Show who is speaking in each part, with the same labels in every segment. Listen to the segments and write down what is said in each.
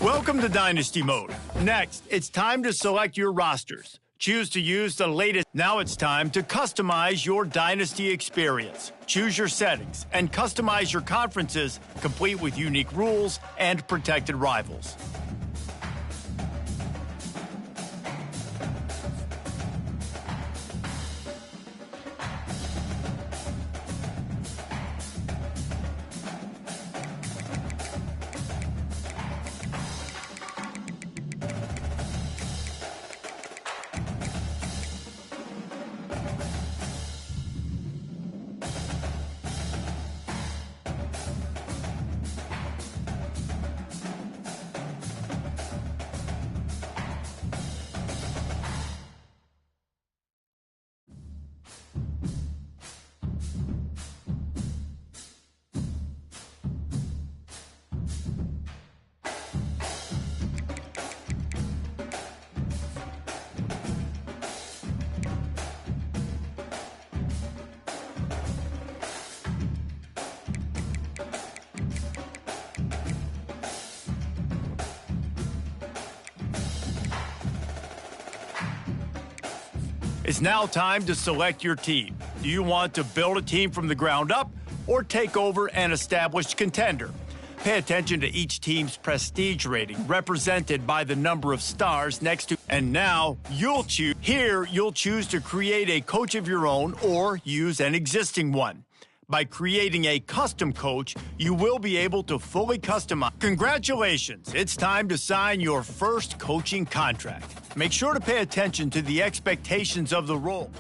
Speaker 1: Welcome to Dynasty Mode. Next, it's time to select your rosters. Choose to use the latest. Now it's time to customize your Dynasty experience. Choose your settings and customize your conferences, complete with unique rules and protected rivals. It's now time to select your team. Do you want to build a team from the ground up or take over an established contender? Pay attention to each team's prestige rating, represented by the number of stars next to. And now you'll choose. Here, you'll choose to create a coach of your own or use an existing one. By creating a custom coach, you will be able to fully customize. Congratulations, it's time to sign your first coaching contract. Make sure to pay attention to the expectations of the role.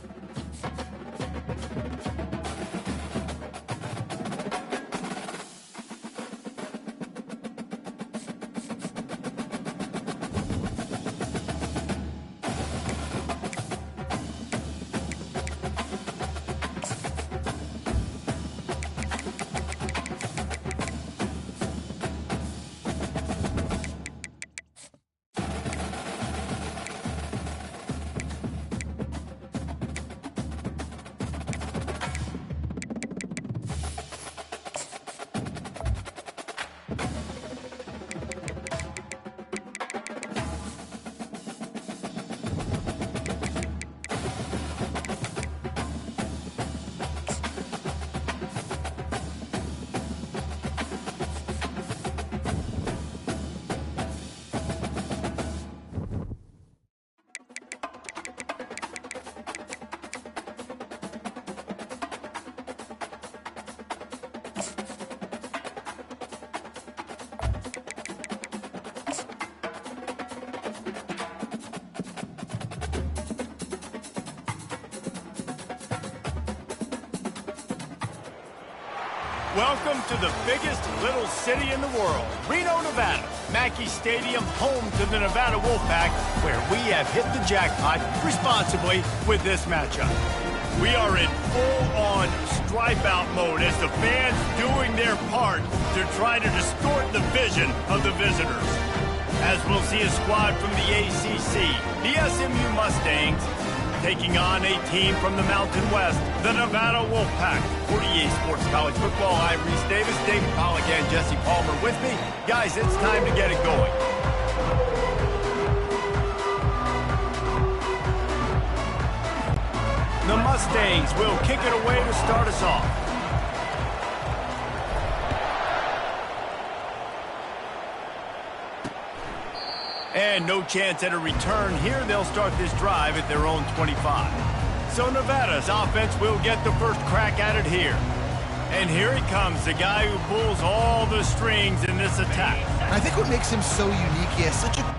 Speaker 1: Welcome to the biggest little city in the world, Reno, Nevada. Mackey Stadium, home to the Nevada Wolfpack, where we have hit the jackpot responsibly with this matchup. We are in full-on stripe-out mode as the fans doing their part to try to distort the vision of the visitors. As we'll see a squad from the ACC, the SMU Mustangs, taking on a team from the Mountain West, the Nevada Wolfpack. For EA Sports College Football, I'm Reese Davis, David Pollack, and Jesse Palmer with me. Guys, it's time to get it going. The Mustangs will kick it away to start us off. And no chance at a return here. They'll start this drive at their own 25. So Nevada's offense will get the first crack at it here. And here he comes, the guy who pulls all the strings in this attack.
Speaker 2: I think what makes him so unique, he has such a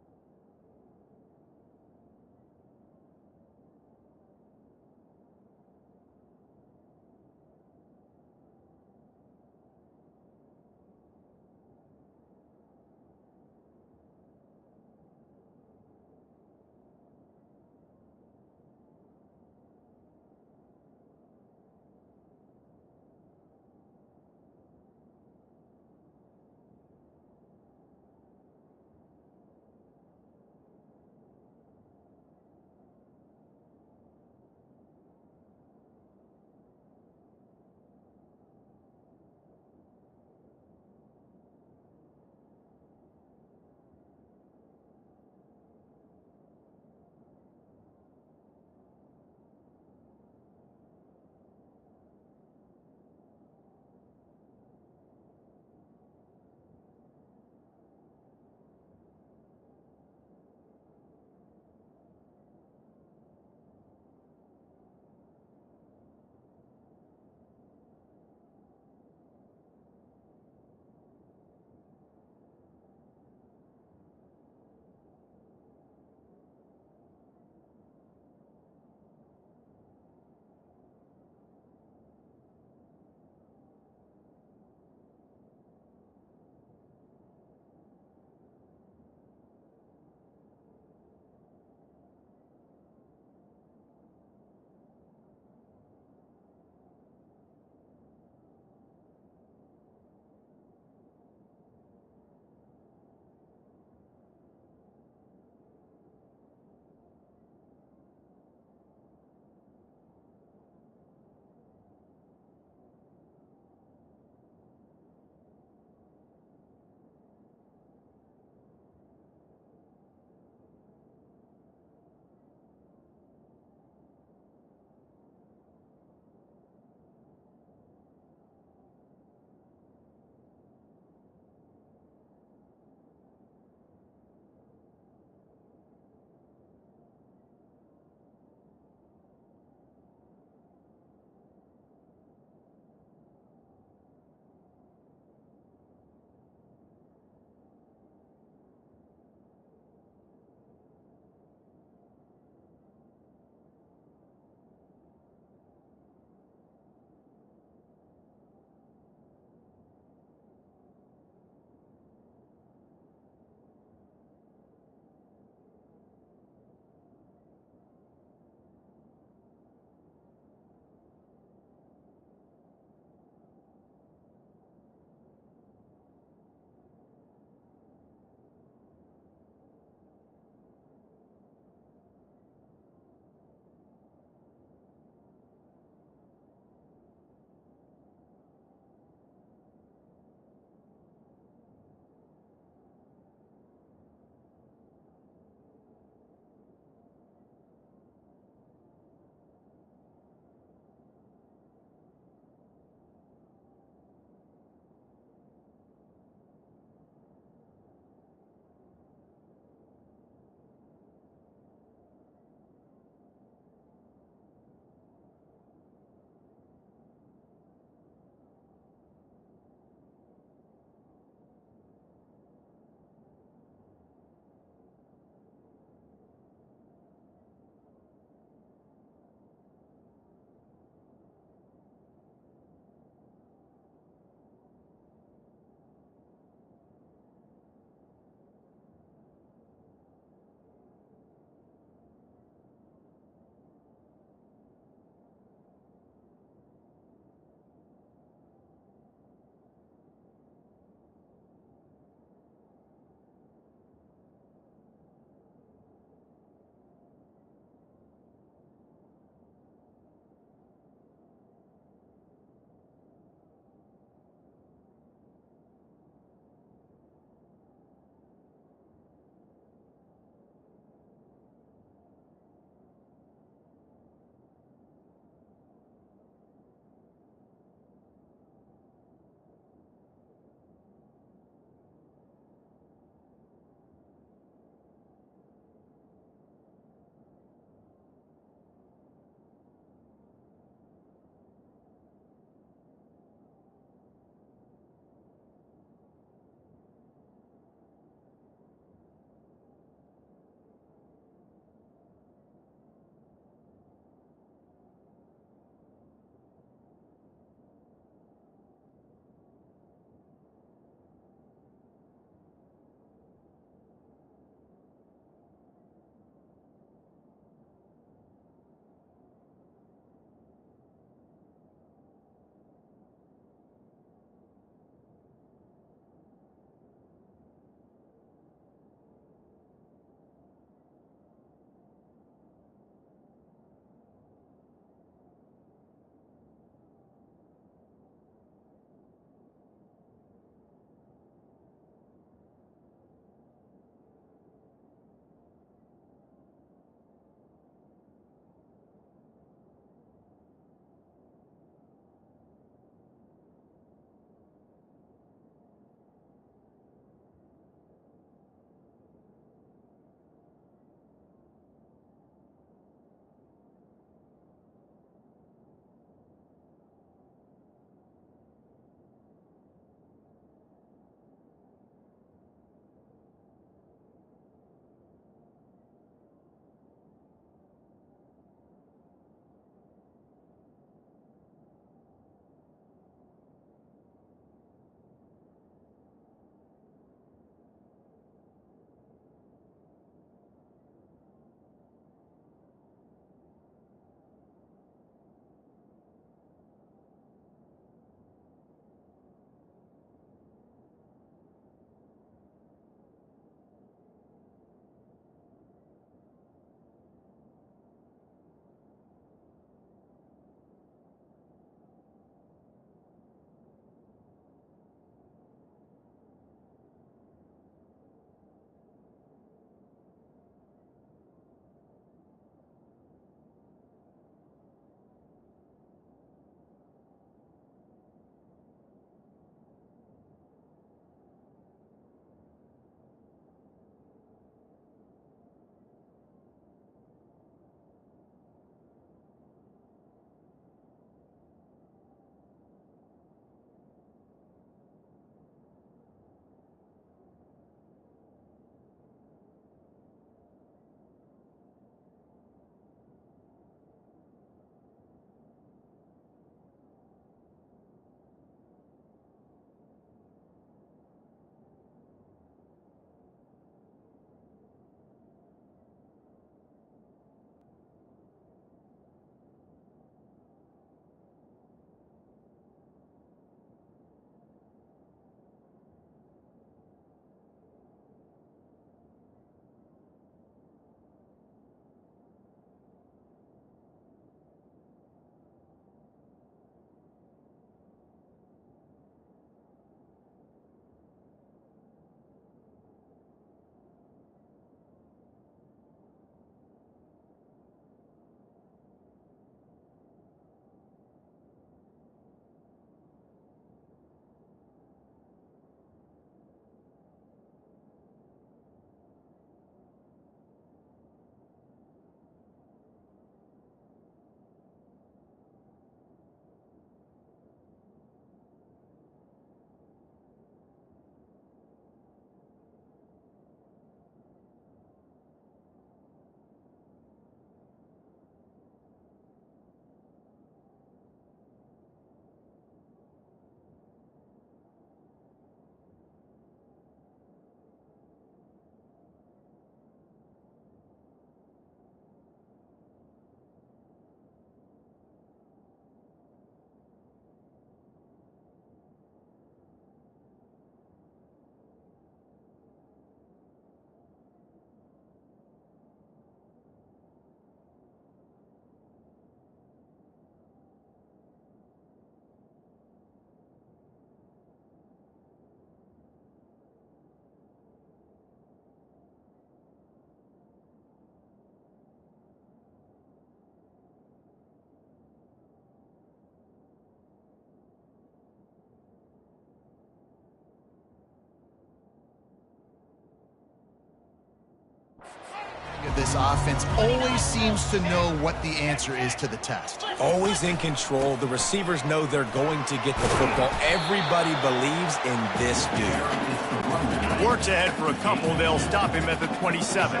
Speaker 2: this offense always seems to know what the answer is to the test.
Speaker 3: Always in control. The receivers know they're going to get the football. Everybody believes in this dude.
Speaker 1: Works ahead for a couple. They'll stop him at the 27.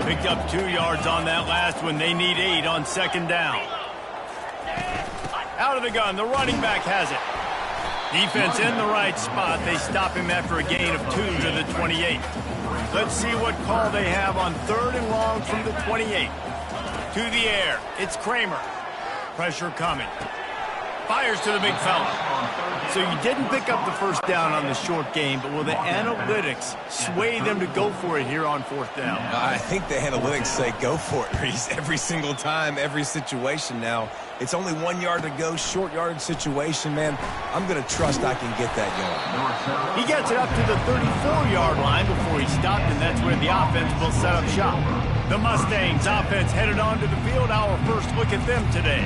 Speaker 1: Picked up 2 yards on that last one. They need 8 on second down. Out of the gun. The running back has it. Defense in the right spot. They stop him after a gain of 2 to the 28. Let's see what call they have on 3rd and long from the 28. To the air. It's Kramer. Pressure coming. Fires to the big fella. So you didn't pick up the first down on the short game, but will the analytics sway them to go for it here on 4th down?
Speaker 3: I think the analytics say go for it, Reese. Every single time, every situation now. It's only 1 yard to go, short yardage situation, man. I'm going to trust I can get that yard.
Speaker 1: He gets it up to the 34-yard line before he stopped, and that's where the offense will set up shop. The Mustangs offense headed onto the field. Our first look at them today.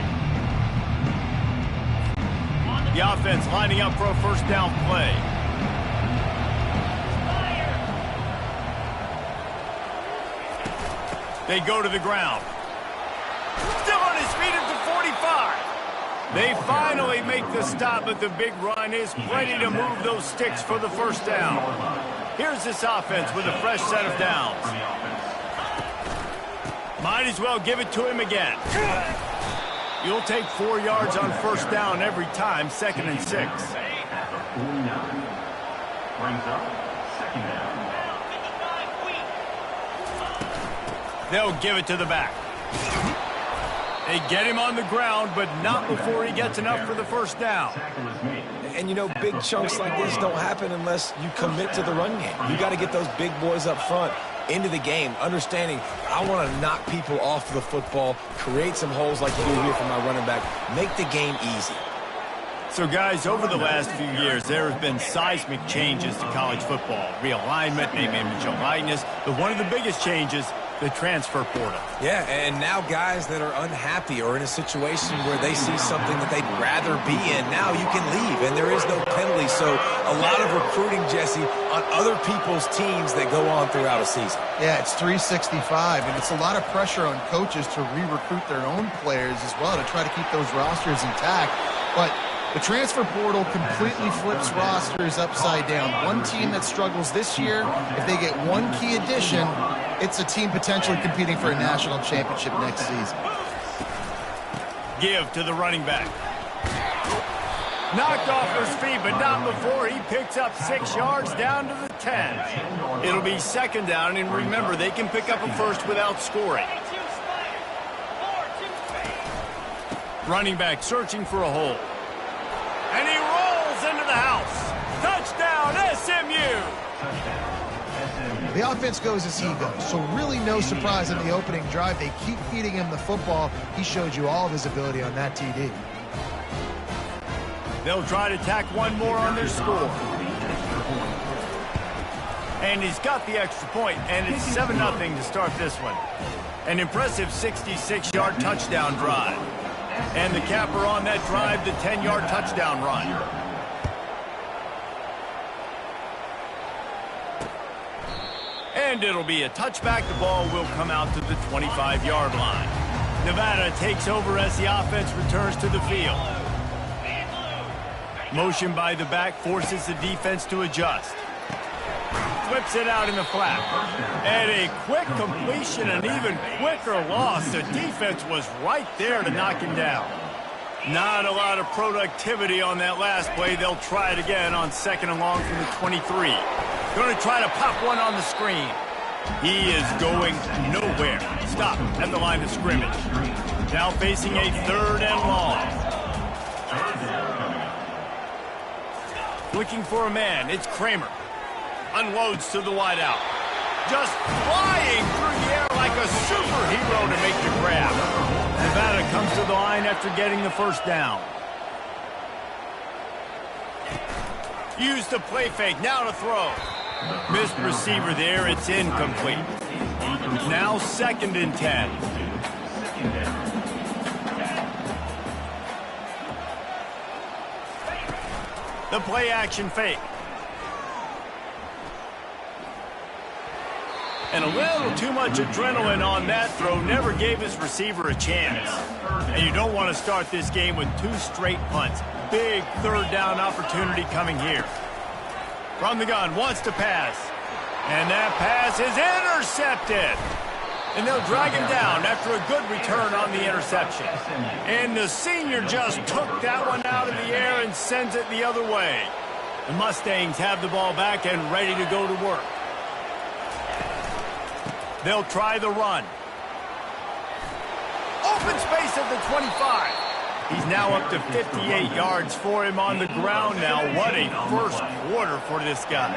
Speaker 1: The offense lining up for a first down play. They go to the ground. Still on his feet at the 45. They finally make the stop, but the big run is ready to move those sticks for the first down. Here's this offense with a fresh set of downs. Might as well give it to him again. You'll take 4 yards on first down every time, 2nd and 6. They'll give it to the back. They get him on the ground, but not before he gets enough for the first down.
Speaker 3: And, you know, big chunks like this don't happen unless you commit to the run game. You got to get those big boys up front into the game, understanding I want to knock people off the football, create some holes like you do here for my running back, make the game easy.
Speaker 1: So, guys, over the last few years, there have been seismic changes to college football. Realignment, name, image, and likeness. But one of the biggest changes, the transfer portal.
Speaker 3: Yeah, and now guys that are unhappy or in a situation where they see something that they'd rather be in, now you can leave, and there is no penalty. So a lot of recruiting, Jesse, on other people's teams that go on throughout a season.
Speaker 2: Yeah, it's 365, and it's a lot of pressure on coaches to re-recruit their own players as well to try to keep those rosters intact. But the transfer portal completely flips rosters upside down. One team that struggles this year, if they get one key addition, it's a team potentially competing for a national championship next season.
Speaker 1: Give to the running back. Knocked off his feet, but not before he picks up 6 yards down to the 10. It'll be 2nd down, and remember, they can pick up a first without scoring. Running back searching for a hole. And he rolls into the house. Touchdown, SMU!
Speaker 2: The offense goes as he goes, so really no surprise in the opening drive. They keep feeding him the football. He showed you all of his ability on that TD.
Speaker 1: They'll try to tack one more on their score. And he's got the extra point, and it's 7-0 to start this one. An impressive 66-yard touchdown drive. And the capper on that drive, the 10-yard touchdown run. And it'll be a touchback. The ball will come out to the 25-yard line. Nevada takes over as the offense returns to the field. Motion by the back forces the defense to adjust. Flips it out in the flat. And a quick completion, an even quicker loss. The defense was right there to knock him down. Not a lot of productivity on that last play. They'll try it again on 2nd and long from the 23. Going to try to pop one on the screen. He is going nowhere. Stop at the line of scrimmage. Now facing a 3rd and long. Looking for a man. It's Kramer. Unloads to the wideout. Just flying through the air like a superhero to make the grab. Nevada comes to the line after getting the first down. Use the play fake. Now to throw. Missed receiver there. It's incomplete. Now 2nd and 10. The play action fake. An And a little too much adrenaline on that throw never gave his receiver a chance. And you don't want to start this game with 2 straight punts. Big third down opportunity coming here. From the gun, wants to pass. And that pass is intercepted. And they'll drag him down after a good return on the interception. And the senior just took that one out of the air and sends it the other way. The Mustangs have the ball back and ready to go to work. They'll try the run. Open space at the 25. He's now up to 58 yards for him on the ground now. What a first quarter for this guy.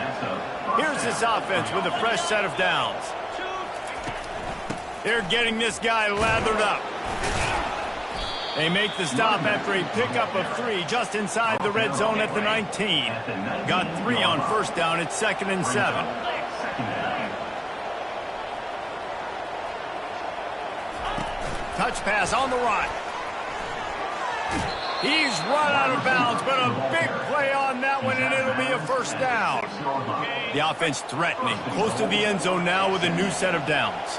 Speaker 1: Here's this offense with a fresh set of downs. They're getting this guy lathered up. They make the stop after a pickup of 3 just inside the red zone at the 19. Got 3 on first down. It's 2nd and 7. Touch pass on the run. He's run out of bounds, but a big play on that one, and it'll be a first down. The offense threatening, close to the end zone now with a new set of downs.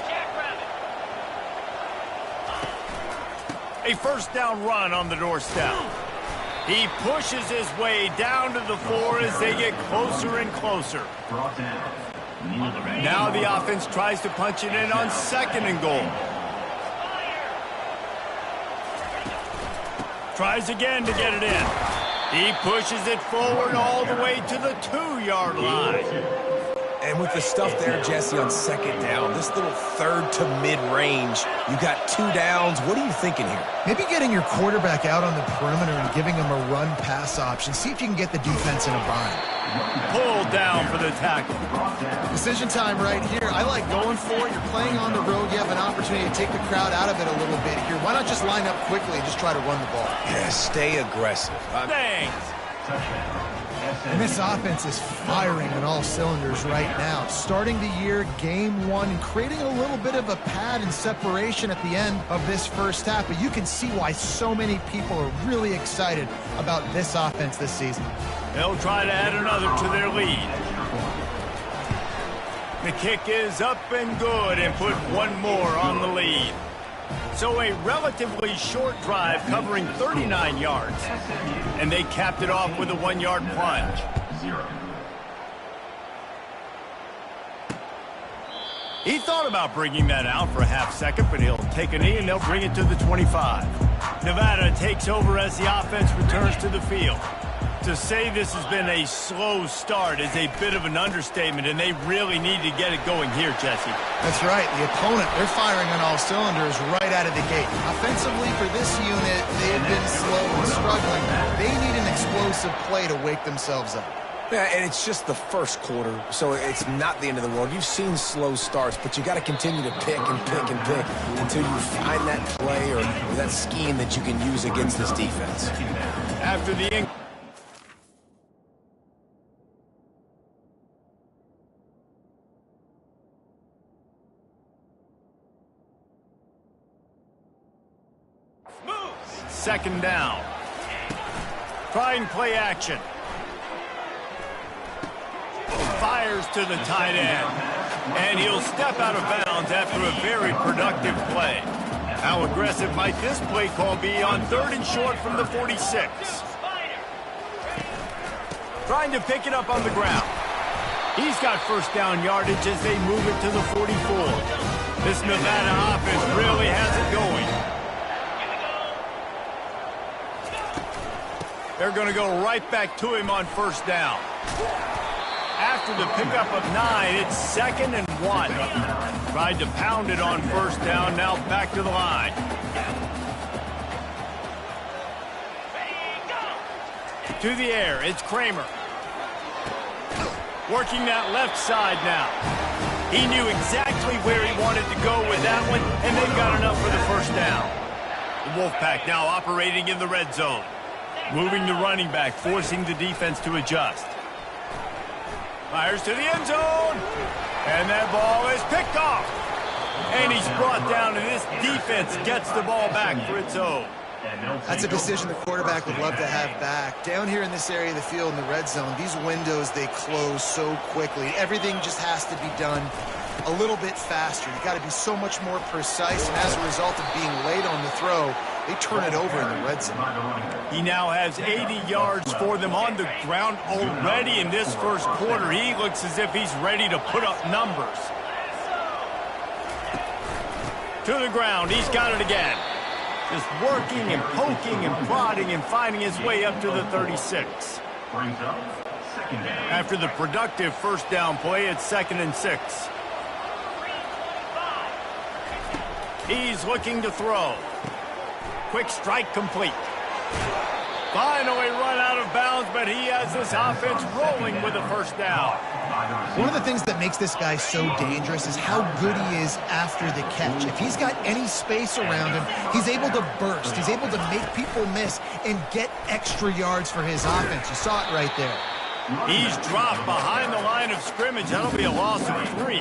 Speaker 1: A first down run on the doorstep. He pushes his way down to the 4 as they get closer and closer. Now the offense tries to punch it in on 2nd and goal. Tries again to get it in. He pushes it forward all the way to the 2-yard line.
Speaker 3: And with the stuff there, Jesse, on 2nd down, this little third to mid-range, you got 2 downs. What are you thinking here?
Speaker 2: Maybe getting your quarterback out on the perimeter and giving him a run-pass option. See if you can get the defense in a bind.
Speaker 1: Pulled down for the tackle.
Speaker 2: Decision time right here. I like going for it. You're playing on the road. You have an opportunity to take the crowd out of it a little bit here. Why not just line up quickly and just try to run the ball?
Speaker 3: Yeah, stay aggressive.
Speaker 1: Thanks.
Speaker 2: And this offense is firing on all cylinders right now. Starting the year, game 1, and creating a little bit of a pad and separation at the end of this first half. But you can see why so many people are really excited about this offense this season.
Speaker 1: They'll try to add another to their lead. The kick is up and good and put 1 more on the lead. So a relatively short drive covering 39 yards. And they capped it off with a 1-yard plunge. He thought about bringing that out for a half second, but he'll take a knee and they'll bring it to the 25. Nevada takes over as the offense returns to the field. To say this has been a slow start is a bit of an understatement, and they really need to get it going here, Jesse.
Speaker 2: That's right. The opponent, they're firing on all cylinders right out of the gate. Offensively, for this unit, they've been slow and struggling. They need an explosive play to wake themselves up.
Speaker 3: Yeah, and it's just the first quarter, so it's not the end of the world. You've seen slow starts, but you got to continue to pick and pick and pick until you find that play or that scheme that you can use against this defense.
Speaker 1: After the second down. Trying play action. Fires to the tight end. And he'll step out of bounds after a very productive play. How aggressive might this play call be on 3rd and short from the 46? Trying to pick it up on the ground. He's got first down yardage as they move it to the 44. This Nevada offense really has it going. They're going to go right back to him on first down. After the pickup of 9, it's 2nd and 1. Tried to pound it on first down, now back to the line. To the air, it's Kramer. Working that left side now. He knew exactly where he wanted to go with that one, and they've got enough for the first down. The Wolfpack now operating in the red zone. Moving the running back, forcing the defense to adjust. Fires to the end zone. And that ball is picked off. And he's brought down, and this defense gets the ball back for its own.
Speaker 2: That's a decision the quarterback would love to have back. Down here in this area of the field in the red zone, these windows, they close so quickly. Everything just has to be done a little bit faster. You got to be so much more precise, and as a result of being late on the throw, they turn it over in the red zone.
Speaker 1: He now has 80 yards for them on the ground already in this first quarter. He looks as if he's ready to put up numbers. To the ground, he's got it again. Just working and poking and prodding and finding his way up to the 36. After the productive first down play, it's 2nd and 6. He's looking to throw. Quick strike complete. Finally run out of bounds, but he has this offense rolling with a first down.
Speaker 2: One of the things that makes this guy so dangerous is how good he is after the catch. If he's got any space around him, he's able to burst. He's able to make people miss and get extra yards for his offense. You saw it right there.
Speaker 1: He's dropped behind the line of scrimmage. That'll be a loss of 3.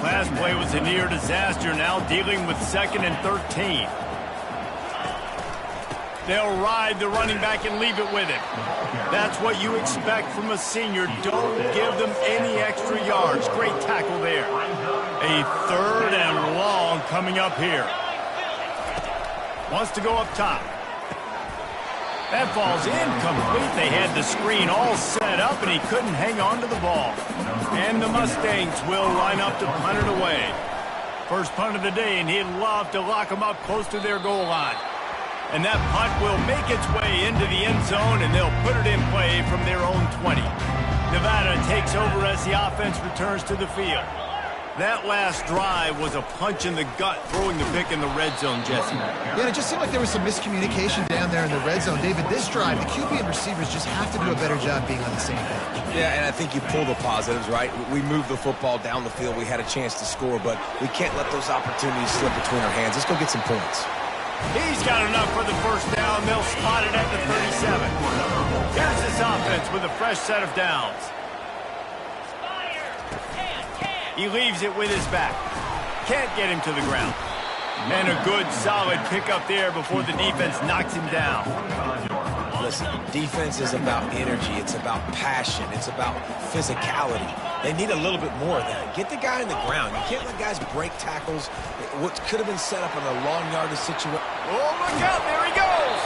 Speaker 1: Last play was a near disaster, now dealing with 2nd and 13. They'll ride the running back and leave it with him. That's what you expect from a senior. Don't give them any extra yards. Great tackle there. A 3rd and long coming up here. Wants to go up top. That falls incomplete. They had the screen all set up, and he couldn't hang on to the ball. And the Mustangs will line up to punt it away. First punt of the day, and he'd love to lock them up close to their goal line. And that punt will make its way into the end zone, and they'll put it in play from their own 20. Nevada takes over as the offense returns to the field. That last drive was a punch in the gut, throwing the pick in the red zone, Jesse.
Speaker 2: Yeah, it just seemed like there was some miscommunication down there in the red zone. David, this drive, the QB and receivers just have to do a better job being on the same page.
Speaker 3: Yeah, and I think you pull the positives, right? We moved the football down the field. We had a chance to score, but we can't let those opportunities slip between our hands. Let's go get some points.
Speaker 1: He's got enough for the first down. They'll spot it at the 37. Here's this offense with a fresh set of downs. He leaves it with his back. Can't get him to the ground. And a good, solid pickup there before the defense knocks him down.
Speaker 3: Listen, defense is about energy. It's about passion. It's about physicality. They need a little bit more of that. Get the guy in the ground. You can't let guys break tackles. What could have been set up in a long yardage situation.
Speaker 1: Oh, look out. There he goes.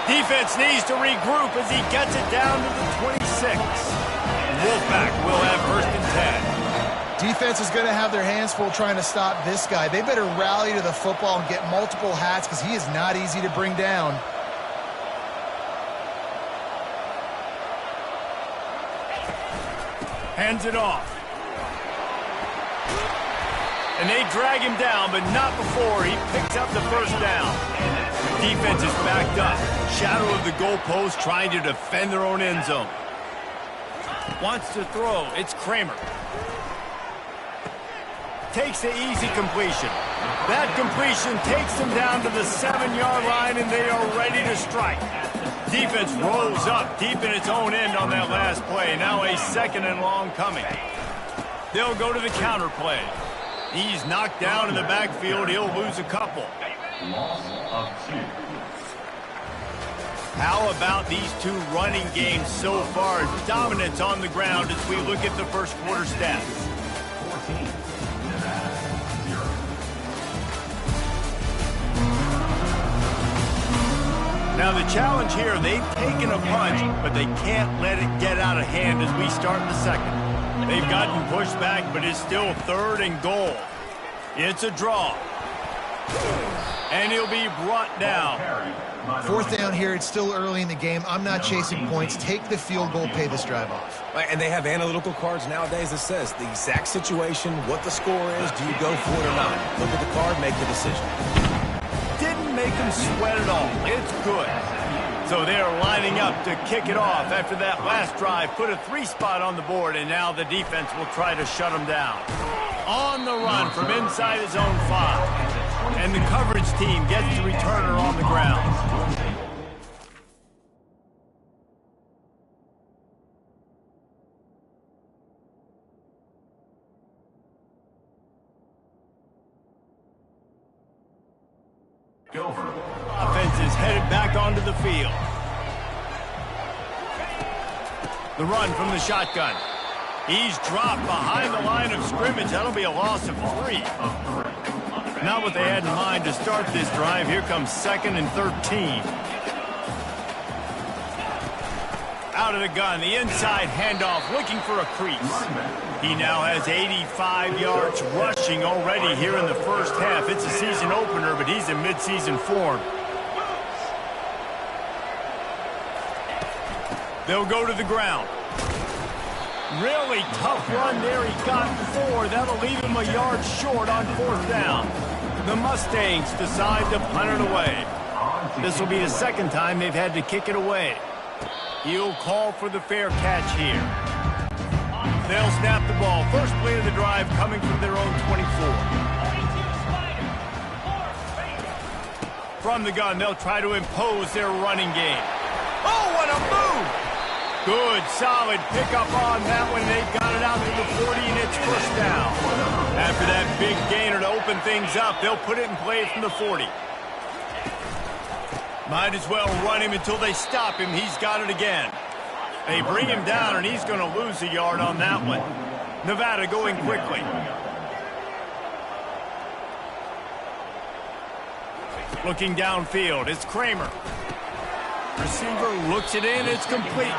Speaker 1: Defense needs to regroup as he gets it down to the 26. Wolfpack will have 1st and 10.
Speaker 2: Defense is going to have their hands full trying to stop this guy. They better rally to the football and get multiple hats because he is not easy to bring down.
Speaker 1: Hands it off. And they drag him down, but not before he picks up the first down. The defense is backed up. Shadow of the goalpost trying to defend their own end zone. Wants to throw. It's Kramer. Takes the easy completion. That completion takes them down to the 7-yard line, and they are ready to strike. Defense rolls up deep in its own end on that last play. Now a 2nd and long coming. They'll go to the counter play. He's knocked down in the backfield. He'll lose a couple. How about these two running games so far? Dominance on the ground as we look at the first quarter stats. Now the challenge here, they've taken a punch, but they can't let it get out of hand as we start the second. They've gotten pushed back, but it's still 3rd and goal. It's a draw. And he'll be brought down.
Speaker 2: 4th down here. It's still early in the game. I'm not chasing points. Take the field goal, pay this drive off.
Speaker 3: And they have analytical cards nowadays that says the exact situation, what the score is, do you go for it or not? Look at the card, make the decision.
Speaker 1: Didn't make him sweat at all. It's good. So they're lining up to kick it off after that last drive. Put a 3 spot on the board, and now the defense will try to shut him down. On the run from inside his own 5. And the coverage team gets the returner on the ground. Offense is headed back onto the field. The run from the shotgun. He's dropped behind the line of scrimmage. That'll be a loss of 3. Not what they had in mind to start this drive. Here comes 2nd and 13. Out of the gun, the inside handoff, looking for a crease. He now has 85 yards rushing already here in the first half. It's a season opener, but he's in midseason form. They'll go to the ground. Really tough run there. He got 4. That'll leave him a yard short on 4th down. The Mustangs decide to punt it away. This will be the second time they've had to kick it away. He'll call for the fair catch here. They'll snap the ball. First play of the drive coming from their own 24. From the gun, they'll try to impose their running game. Oh, what a move! Good, solid pickup on that one. They've got it out to the 40, and it's first down. After that big gainer to open things up, they'll put it in play from the 40. Might as well run him until they stop him. He's got it again. They bring him down, and he's going to lose a yard on that one. Nevada going quickly. Looking downfield, it's Kramer. Receiver looks it in, it's complete.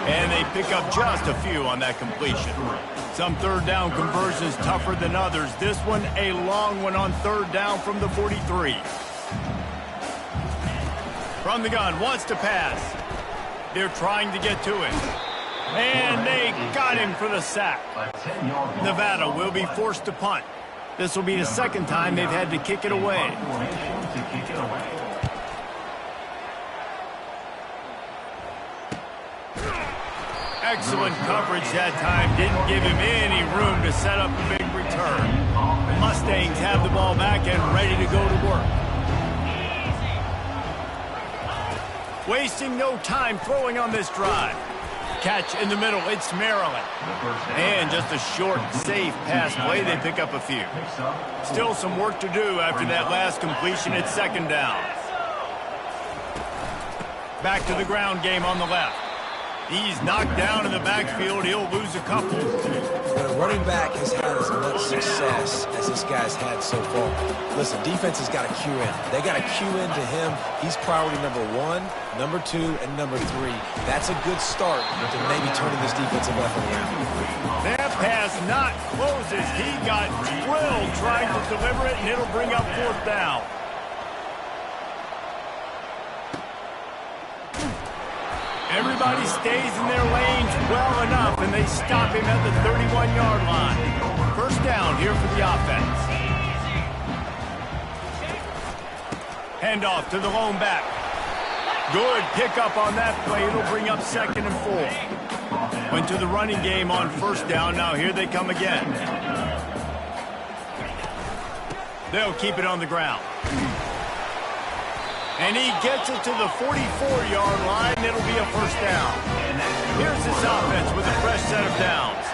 Speaker 1: And they pick up just a few on that completion. Some third down conversions tougher than others. This one a long one on 3rd down from the 43. From the gun, wants to pass. They're trying to get to it. And they got him for the sack. Nevada will be forced to punt. This will be the second time they've had to kick it away. Excellent coverage that time. Didn't give him any room to set up a big return. The Mustangs have the ball back and ready to go to work. Wasting no time throwing on this drive. Catch in the middle. It's Maryland. And just a short, safe pass play. They pick up a few. Still some work to do after that last completion. It's 2nd down. Back to the ground game on the left. He's knocked down in the backfield. He'll lose a couple.
Speaker 3: When a running back has had as much success as this guy's had so far, listen, defense has got to cue in. They got to cue into him. He's priority number 1, number 2, and number 3. That's a good start to maybe turning this defensive effort around.
Speaker 1: That pass not closes. He got drilled trying to deliver it, and it'll bring up 4th down. Everybody stays in their lanes well enough, and they stop him at the 31-yard line. First down here for the offense. Handoff to the lone back. Good pickup on that play. It'll bring up 2nd and 4. Went to the running game on 1st down. Now here they come again. They'll keep it on the ground. And he gets it to the 44-yard line. It'll be a first down. Here's this offense with a fresh set of downs.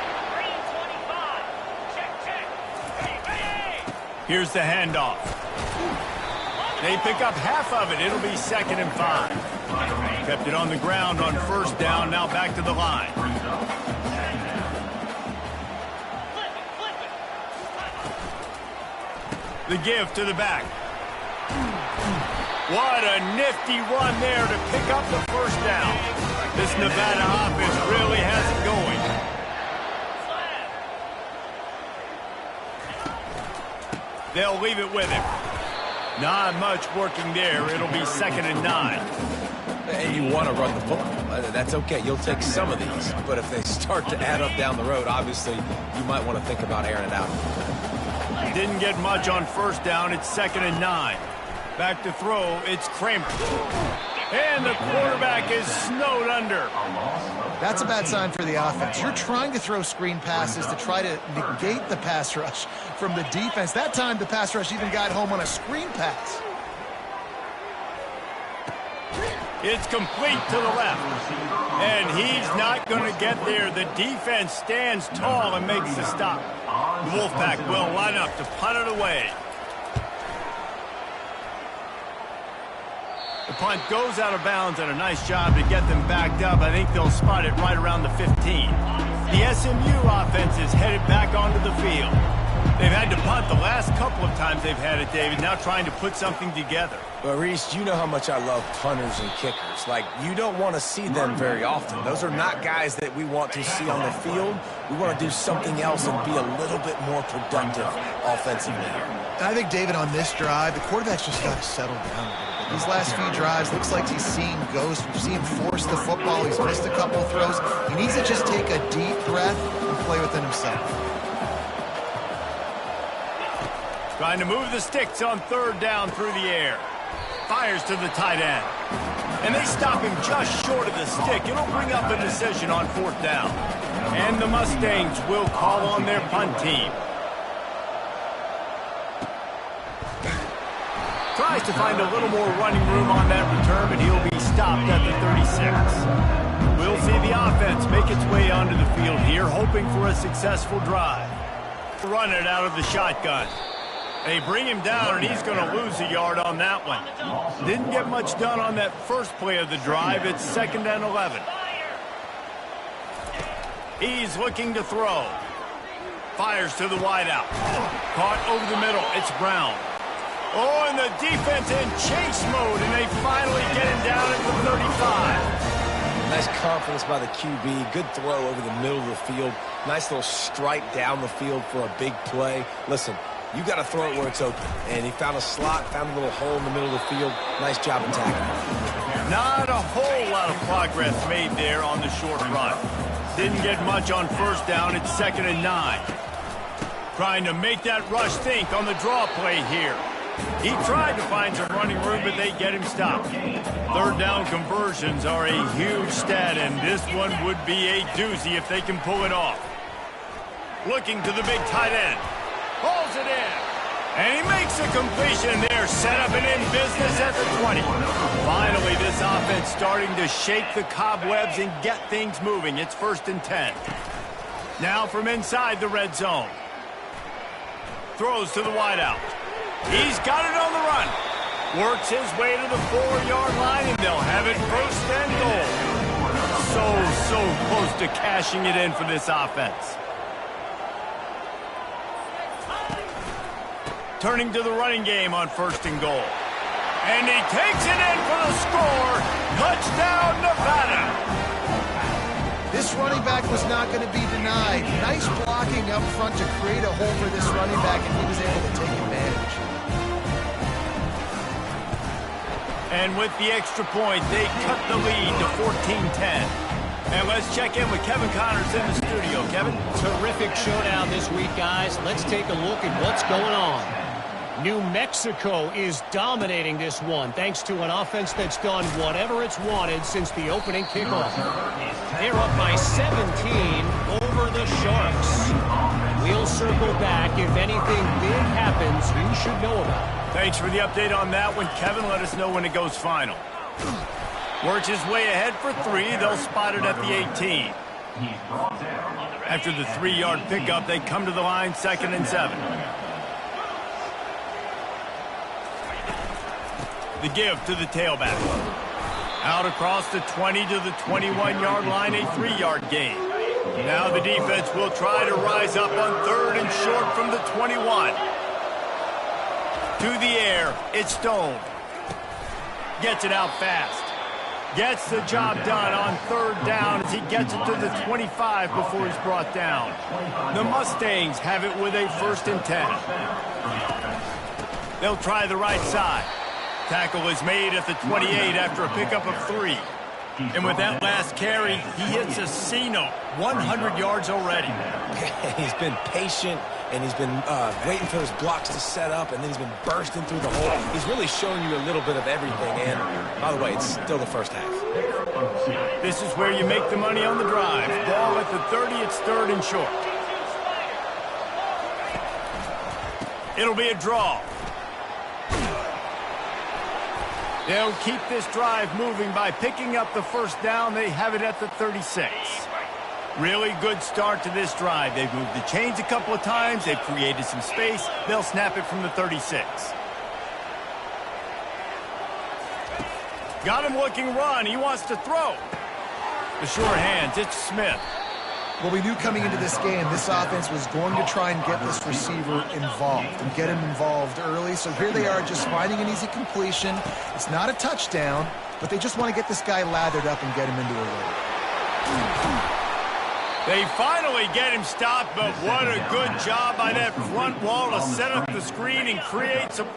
Speaker 1: Here's the handoff. They pick up half of it. It'll be 2nd and 5. Kept it on the ground on 1st down. Now back to the line. The give to the back. What a nifty run there to pick up the first down. This Nevada offense really has it going. They'll leave it with him. Not much working there. It'll be 2nd and 9.
Speaker 3: And you want to run the football. That's okay. You'll take some of these. But if they start to add up down the road, obviously, you might want to think about airing it out.
Speaker 1: Didn't get much on 1st down. It's 2nd and 9. Back to throw, it's Kramer. And the quarterback is snowed under.
Speaker 2: That's a bad sign for the offense. You're trying to throw screen passes to try to negate the pass rush from the defense. That time, the pass rush even got home on a screen pass.
Speaker 1: It's complete to the left. And he's not going to get there. The defense stands tall and makes the stop. The Wolfpack will line up to punt it away. punt goes out of bounds, and a nice job to get them backed up. I think they'll spot it right around the 15. The SMU offense is headed back onto the field. They've had to punt the last couple of times they've had it, David, now trying to put something together.
Speaker 3: Well, Reese, you know how much I love punters and kickers. Like, you don't want to see them very often. Those are not guys that we want to see on the field. We want to do something else and be a little bit more productive offensively here.
Speaker 2: I think, David, on this drive, the quarterback's just got to settle down a little bit. These last few drives, looks like he's seeing ghosts. We've seen him force the football. He's missed a couple of throws. He needs to just take a deep breath and play within himself.
Speaker 1: Trying to move the sticks on third down through the air. Fires to the tight end. And they stop him just short of the stick. It'll bring up a decision on fourth down. And the Mustangs will call on their punt team. Tries to find a little more running room on that return, but he'll be stopped at the 36. We'll see the offense make its way onto the field here, hoping for a successful drive. Run it out of the shotgun. They bring him down, and he's going to lose a yard on that one. Didn't get much done on that first play of the drive. It's 2nd and 11. He's looking to throw. Fires to the wideout. Caught over the middle. It's Brown. Oh, and the defense in chase mode, and they finally get him down at the 35.
Speaker 3: Nice confidence by the QB. Good throw over the middle of the field. Nice little strike down the field for a big play. Listen, you got to throw it where it's open. And he found a slot, found a little hole in the middle of the field. Nice job in tackling.
Speaker 1: Not a whole lot of progress made there on the short run. Didn't get much on first down. It's 2nd and 9. Trying to make that rush think on the draw play here. He tried to find some running room, but they get him stopped. Third down conversions are a huge stat, and this one would be a doozy if they can pull it off. Looking to the big tight end. Pulls it in. And he makes a completion there. Set up and in business at the 20. Finally, this offense starting to shake the cobwebs and get things moving. It's 1st and 10. Now from inside the red zone. Throws to the wideout. He's got it on the run. Works his way to the 4-yard line, and they'll have it 1st and goal. So close to cashing it in for this offense. Turning to the running game on 1st and goal. And he takes it in for the score. Touchdown, Nevada.
Speaker 2: This running back was not going to be denied. Nice blocking up front to create a hole for this running back, and he was able to take advantage.
Speaker 1: And with the extra point, they cut the lead to 14-10. And let's check in with Kevin Connors in the studio. Kevin?
Speaker 4: Terrific showdown this week, guys. Let's take a look at what's going on. New Mexico is dominating this one thanks to an offense that's done whatever it's wanted since the opening kickoff. They're up by 17 over the Sharks. We'll circle back if anything big happens you should know about.
Speaker 1: Thanks for the update on that one, Kevin. Let us know when it goes final. Works his way ahead for 3. They'll spot it at the 18. After the 3-yard pickup, they come to the line 2nd and 7. The give to the tailback. Out across the 20 to the 21-yard line, a 3-yard gain. Now the defense will try to rise up on 3rd and short from the 21. To the air, it's Stone. Gets it out fast. Gets the job done on 3rd down as he gets it to the 25 before he's brought down. The Mustangs have it with a 1st and 10. They'll try the right side. Tackle is made at the 28 after a pickup of 3. And with that last carry, he hits a C-note. 100 yards already.
Speaker 3: He's been patient, and he's been waiting for his blocks to set up, and then he's been bursting through the hole. He's really showing you a little bit of everything, and by the way, it's still the first half.
Speaker 1: This is where you make the money on the drive. Ball at the 30, it's 3rd and short. It'll be a draw. They'll keep this drive moving by picking up the 1st down. They have it at the 36. Really good start to this drive. They've moved the chains a couple of times. They've created some space. They'll snap it from the 36. Got him looking run. He wants to throw. The short hands. It's Smith.
Speaker 2: Well, we knew coming into this game, this offense was going to try and get this receiver involved and get him involved early. So here they are just finding an easy completion. It's not a touchdown, but they just want to get this guy lathered up and get him into a rhythm.
Speaker 1: They finally get him stopped, but what a good job by that front wall to set up the screen and create some